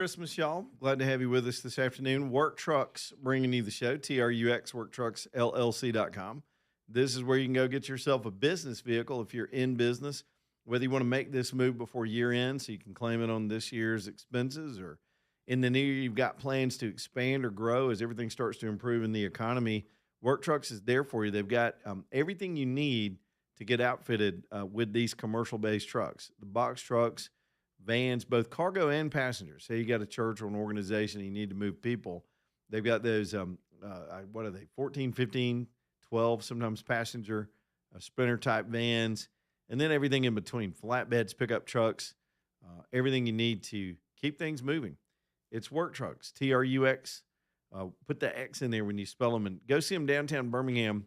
Christmas, y'all. Glad to have you with us this afternoon. Work Trucks bringing you the show, TRUX, WorkTrucksLLC.com. This is where you can go get yourself a business vehicle if you're in business, whether you want to make this move before year end so you can claim it on this year's expenses, or in the new year you've got plans to expand or grow as everything starts to improve in the economy. Work Trucks is there for you. They've got everything you need to get outfitted with these commercial-based trucks, the box trucks, vans, both cargo and passengers. Say you got a church or an organization and you need to move people. They've got those, what are they, 14, 15, 12, sometimes passenger, sprinter type vans, and then everything in between, flatbeds, pickup trucks, everything you need to keep things moving. It's Work Trucks, TRUX. Put the X in there when you spell them, and go see them downtown Birmingham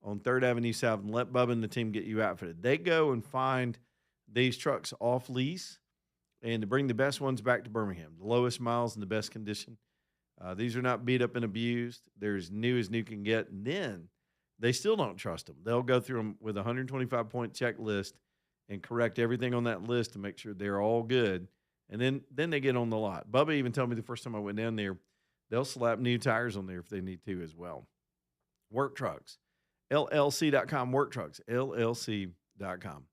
on 3rd Avenue South, and let Bubba and the team get you outfitted. They go and find these trucks off lease and to bring the best ones back to Birmingham, the lowest miles in the best condition. These are not beat up and abused. They're as new can get. And then they still don't trust them. They'll go through them with a 125-point checklist and correct everything on that list to make sure they're all good. And then they get on the lot. Bubba even told me the first time I went down there, they'll slap new tires on there if they need to as well. Work Trucks, LLC.com, Work Trucks, LLC.com.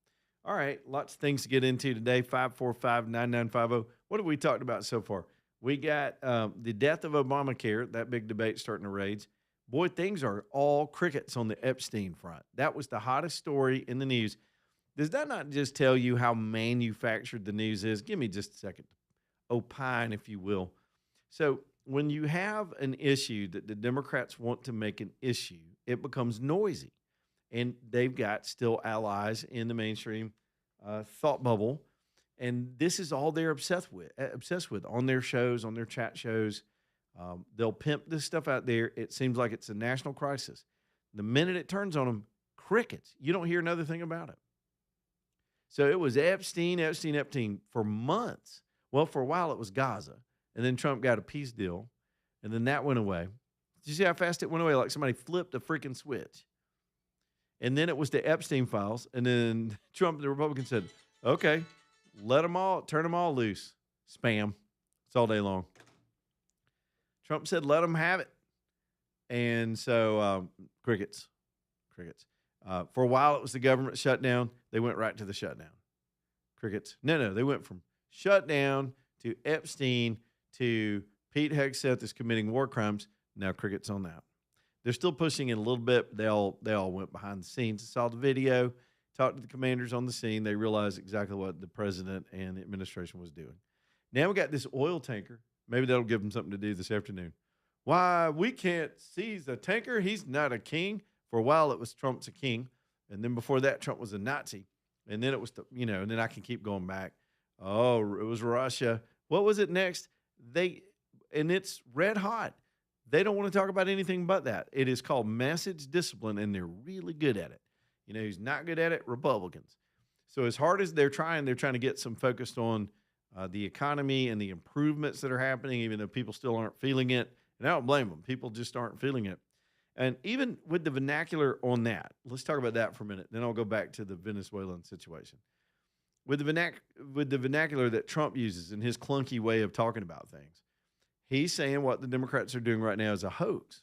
All right, lots of things to get into today. 545-9950. What have we talked about so far? We got the death of Obamacare, that big debate starting to rage. Boy, things are all crickets on the Epstein front. That was the hottest story in the news. Does that not just tell you how manufactured the news is? Give me just a second to opine, if you will. So when you have an issue that the Democrats want to make an issue, it becomes noisy. And they've got still allies in the mainstream thought bubble. And this is all they're obsessed with on their shows, on their chat shows. They'll pimp this stuff out there. It seems like it's a national crisis. The minute it turns on them, crickets. You don't hear another thing about it. So it was Epstein for months. Well, for a while it was Gaza. And then Trump got a peace deal. And then that went away. Did you see how fast it went away? Like somebody flipped a freaking switch. And then it was the Epstein files. And then Trump, the Republican, said, okay, turn them all loose. Spam. It's all day long. Trump said, let them have it. And so crickets. For a while, it was the government shutdown. They went right to the shutdown. Crickets. No, they went from shutdown to Epstein to Pete Hegseth is committing war crimes. Now crickets on that. They're still pushing it a little bit. They all went behind the scenes and saw the video, talked to the commanders on the scene. They realized exactly what the president and the administration was doing. Now we got this oil tanker. Maybe that'll give them something to do this afternoon. Why, we can't seize a tanker. He's not a king. For a while, it was Trump's a king. And then before that, Trump was a Nazi. And then it was, and then I can keep going back. Oh, it was Russia. What was it next? And it's red hot. They don't want to talk about anything but that. It is called message discipline, and they're really good at it. Who's not good at it? Republicans. So as hard as they're trying to get some focused on the economy and the improvements that are happening, even though people still aren't feeling it. And I don't blame them. People just aren't feeling it. And even with the vernacular on that, let's talk about that for a minute. Then I'll go back to the Venezuelan situation. With the vernacular that Trump uses in his clunky way of talking about things, he's saying what the Democrats are doing right now is a hoax.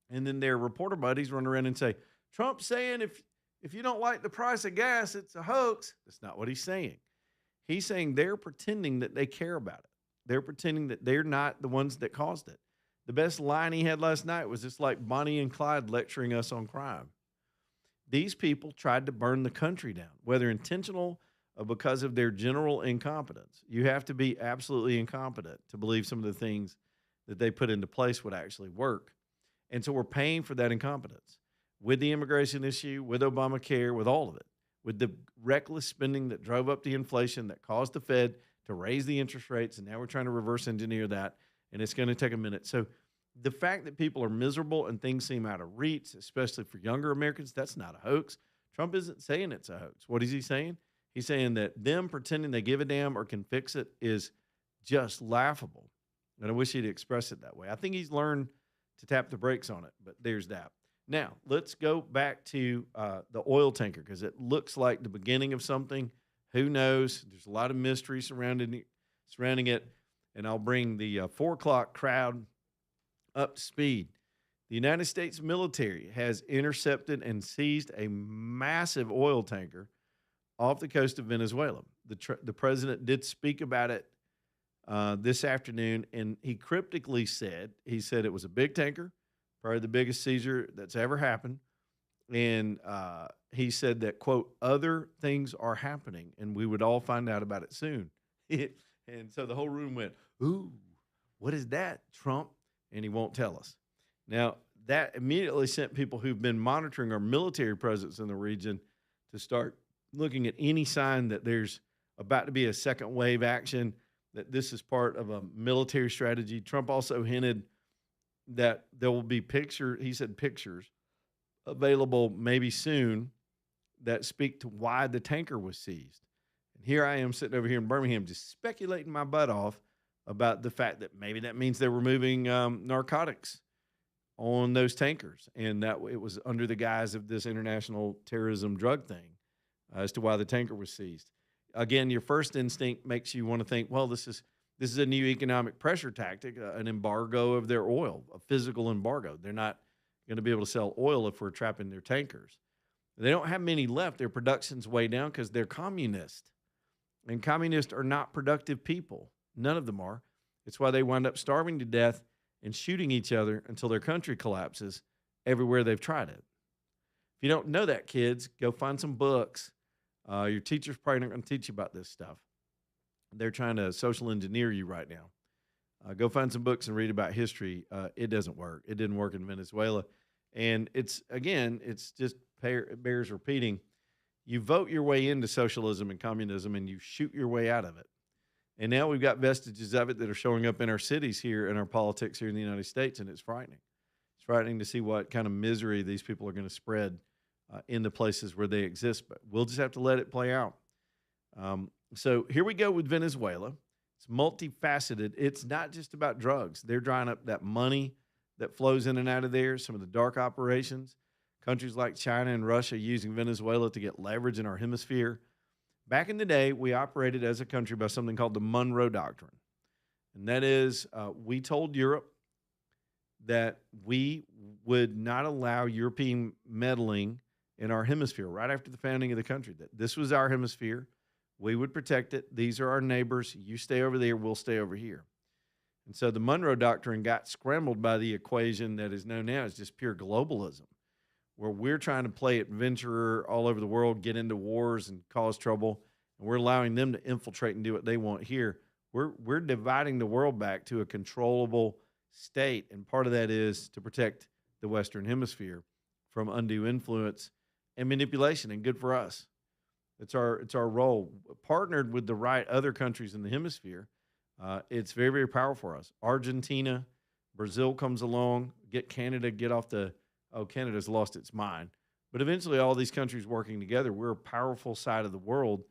And then their reporter buddies run around and say, Trump's saying if you don't like the price of gas, it's a hoax. That's not what he's saying. He's saying they're pretending that they care about it. They're pretending that they're not the ones that caused it. The best line he had last night was just like Bonnie and Clyde lecturing us on crime. These people tried to burn the country down, whether intentional or because of their general incompetence. You have to be absolutely incompetent to believe some of the things that they put into place would actually work. And so we're paying for that incompetence with the immigration issue, with Obamacare, with all of it, with the reckless spending that drove up the inflation that caused the Fed to raise the interest rates. And now we're trying to reverse engineer that. And it's going to take a minute. So the fact that people are miserable and things seem out of reach, especially for younger Americans, that's not a hoax. Trump isn't saying it's a hoax. What is he saying? He's saying that them pretending they give a damn or can fix it is just laughable. And I wish he'd express it that way. I think he's learned to tap the brakes on it, but there's that. Now, let's go back to the oil tanker because it looks like the beginning of something. Who knows? There's a lot of mystery surrounding it. and I'll bring the 4 o'clock crowd up to speed. The United States military has intercepted and seized a massive oil tanker off the coast of Venezuela. The president did speak about it this afternoon, and he cryptically said, it was a big tanker, probably the biggest seizure that's ever happened. And he said that, quote, other things are happening, and we would all find out about it soon. And so the whole room went, ooh, what is that, Trump? And he won't tell us. Now, that immediately sent people who've been monitoring our military presence in the region to start looking at any sign that there's about to be a second wave action, that this is part of a military strategy. Trump also hinted that there will be pictures available maybe soon that speak to why the tanker was seized. And here I am sitting over here in Birmingham just speculating my butt off about the fact that maybe that means they were moving narcotics on those tankers, and that it was under the guise of this international terrorism drug thing as to why the tanker was seized. Again, your first instinct makes you want to think, well, this is a new economic pressure tactic, an embargo of their oil, a physical embargo. They're not going to be able to sell oil if we're trapping their tankers. They don't have many left. Their production's way down because they're communist. And communists are not productive people. None of them are. It's why they wind up starving to death and shooting each other until their country collapses everywhere they've tried it. If you don't know that, kids, go find some books. Your teacher's probably not going to teach you about this stuff. They're trying to social engineer you right now. Go find some books and read about history. It doesn't work. It didn't work in Venezuela. And it's just bears repeating. You vote your way into socialism and communism, and you shoot your way out of it. And now we've got vestiges of it that are showing up in our cities here, in our politics here in the United States, and it's frightening. It's frightening to see what kind of misery these people are going to spread in the places where they exist. But we'll just have to let it play out. So here we go with Venezuela. It's multifaceted. It's not just about drugs. They're drying up that money that flows in and out of there, some of the dark operations. Countries like China and Russia using Venezuela to get leverage in our hemisphere. Back in the day, we operated as a country by something called the Monroe Doctrine. And that is, we told Europe that we would not allow European meddling in our hemisphere right after the founding of the country, that this was our hemisphere. We would protect it. These are our neighbors. You stay over there, we'll stay over here. And so the Monroe Doctrine got scrambled by the equation that is known now as just pure globalism, where we're trying to play adventurer all over the world, get into wars and cause trouble, and we're allowing them to infiltrate and do what they want here. We're dividing the world back to a controllable state, and part of that is to protect the Western Hemisphere from undue influence and manipulation, and good for us. It's our role. Partnered with the right other countries in the hemisphere, it's very, very powerful for us. Argentina, Brazil comes along, get Canada, Canada's lost its mind. But eventually all these countries working together, we're a powerful side of the world,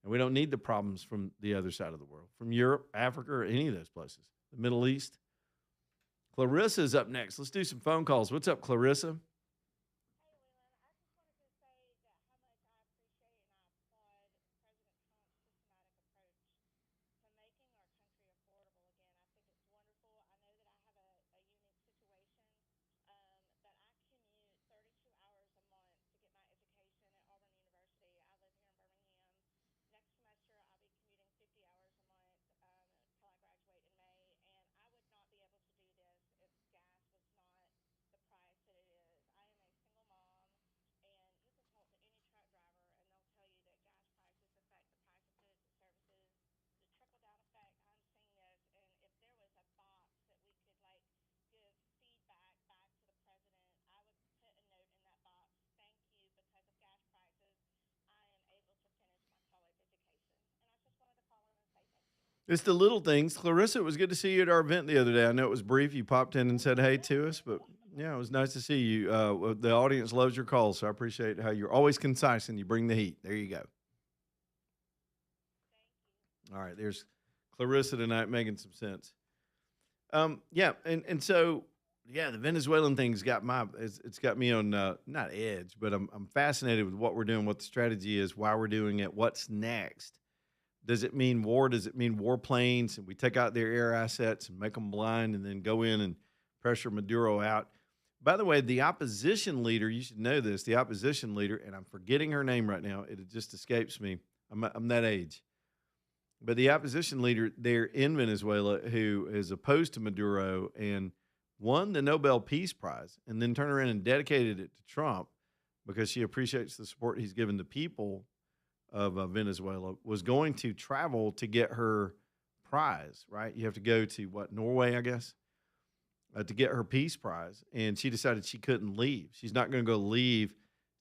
and we don't need the problems from the other side of the world, from Europe, Africa, or any of those places, the Middle East. Clarissa's up next. Let's do some phone calls. What's up, Clarissa? It's the little things. Clarissa, it was good to see you at our event the other day. I know it was brief. You popped in and said hey to us, but yeah, it was nice to see you. The audience loves your calls, so I appreciate how you're always concise and you bring the heat. There you go. All right, there's Clarissa tonight making some sense. Yeah, and so yeah, the Venezuelan thing's it's got me on not edge, but I'm fascinated with what we're doing, what the strategy is, why we're doing it, what's next. Does it mean war? Does it mean warplanes and we take out their air assets and make them blind and then go in and pressure Maduro out? By the way, the opposition leader, you should know this, the opposition leader, and I'm forgetting her name right now. It just escapes me. I'm that age. But the opposition leader there in Venezuela, who is opposed to Maduro and won the Nobel Peace Prize and then turned around and dedicated it to Trump because she appreciates the support he's given the people of Venezuela, was going to travel to get her prize, right? You have to go to what, Norway, I guess, to get her peace prize. And she decided she couldn't leave. She's not going to go leave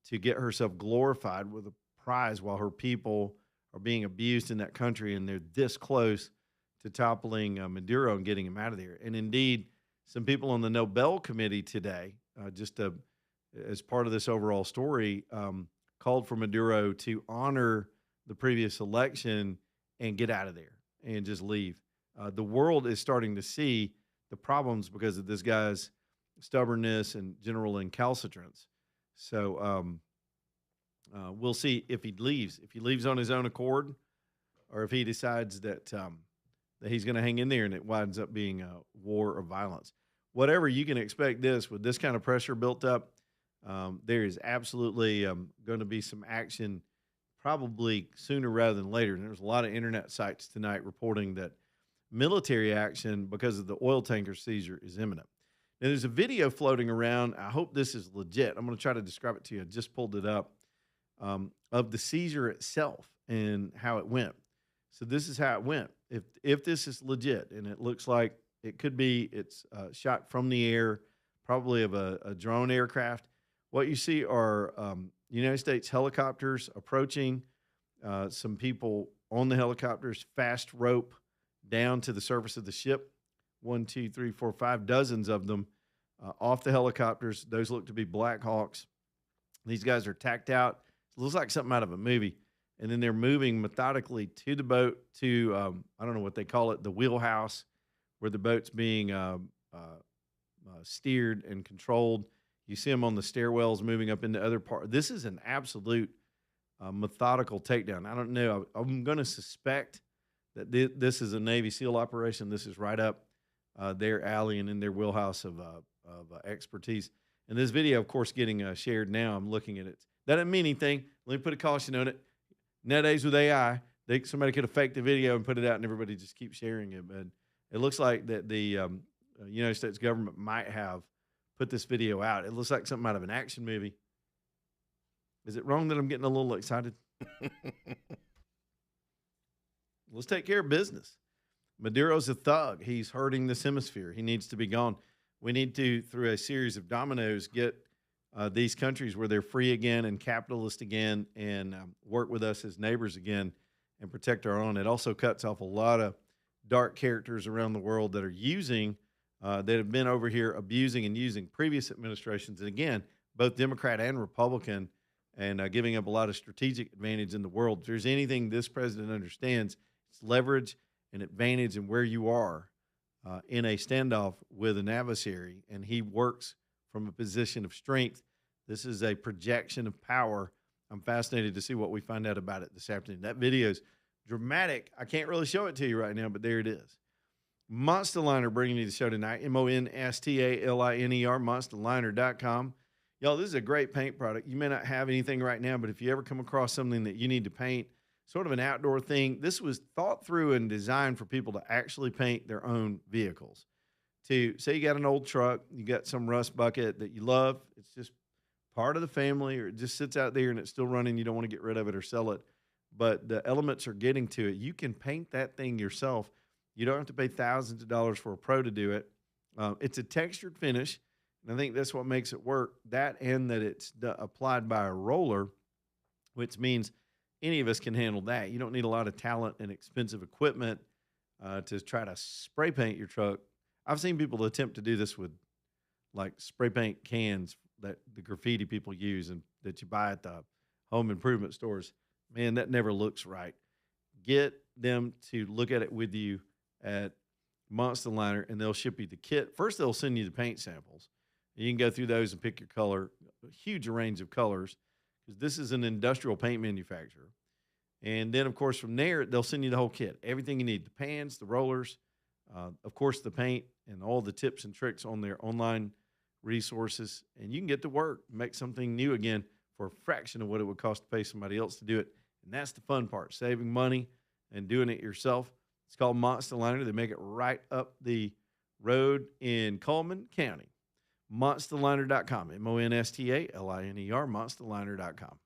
to get herself glorified with a prize while her people are being abused in that country and they're this close to toppling Maduro and getting him out of there. And indeed, some people on the Nobel Committee today, as part of this overall story, called for Maduro to honor the previous election and get out of there and just leave. The world is starting to see the problems because of this guy's stubbornness and general incalcitrance. So we'll see if he leaves. If he leaves on his own accord, or if he decides that that he's going to hang in there and it winds up being a war or violence. Whatever, you can expect this with this kind of pressure built up. There is absolutely going to be some action probably sooner rather than later. And there's a lot of internet sites tonight reporting that military action because of the oil tanker seizure is imminent. Now, there's a video floating around. I hope this is legit. I'm going to try to describe it to you. I just pulled it up of the seizure itself and how it went. So this is how it went. If this is legit, and it looks like it could be, it's shot from the air, probably of a drone aircraft. What you see are United States helicopters approaching, some people on the helicopters, fast rope down to the surface of the ship. 1, 2, 3, 4, 5 dozens of them off the helicopters. Those look to be Black Hawks. These guys are tacked out. It looks like something out of a movie. And then they're moving methodically to the boat, to, I don't know what they call it, the wheelhouse, where the boat's being steered and controlled. You see them on the stairwells moving up into other parts. This is an absolute methodical takedown. I don't know. I'm going to suspect that this is a Navy SEAL operation. This is right up their alley and in their wheelhouse of expertise. And this video, of course, getting shared now. I'm looking at it. That doesn't mean anything. Let me put a caution on it. Nowadays with AI, somebody could have faked the video and put it out, and everybody just keeps sharing it. But it looks like that the United States government might have put this video out. It looks like something out of an action movie. Is it wrong that I'm getting a little excited? Let's take care of business. Maduro's a thug. He's hurting this hemisphere. He needs to be gone. We need to, through a series of dominoes, get these countries where they're free again and capitalist again, and work with us as neighbors again and protect our own. It also cuts off a lot of dark characters around the world that are using, that have been over here abusing and using previous administrations. And again, both Democrat and Republican, and giving up a lot of strategic advantage in the world. If there's anything this president understands, it's leverage and advantage in where you are in a standoff with an adversary, and he works from a position of strength. This is a projection of power. I'm fascinated to see what we find out about it this afternoon. That video is dramatic. I can't really show it to you right now, but there it is. Monstaliner bringing you the show tonight. MONSTALINER, monsterliner.com. Y'all, this is a great paint product. You may not have anything right now, but if you ever come across something that you need to paint, sort of an outdoor thing, this was thought through and designed for people to actually paint their own vehicles. To say you got an old truck, you got some rust bucket that you love, it's just part of the family, or it just sits out there and it's still running, you don't want to get rid of it or sell it, but the elements are getting to it. You can paint that thing yourself. You don't have to pay thousands of dollars for a pro to do it. It's a textured finish, and I think that's what makes it work. That, and that it's applied by a roller, which means any of us can handle that. You don't need a lot of talent and expensive equipment to try to spray paint your truck. I've seen people attempt to do this with like spray paint cans that the graffiti people use and that you buy at the home improvement stores. Man, that never looks right. Get them to look at it with you at Monstaliner, and they'll ship you the kit. First, they'll send you the paint samples. You can go through those and pick your color, a huge range of colors, because this is an industrial paint manufacturer. And then, of course, from there, they'll send you the whole kit, everything you need, the pans, the rollers, of course, the paint, and all the tips and tricks on their online resources. And you can get to work, make something new again for a fraction of what it would cost to pay somebody else to do it. And that's the fun part, saving money and doing it yourself. It's called Monster Liner. They make it right up the road in Coleman County. Monsterliner.com, MONSTALINER, monsterliner.com.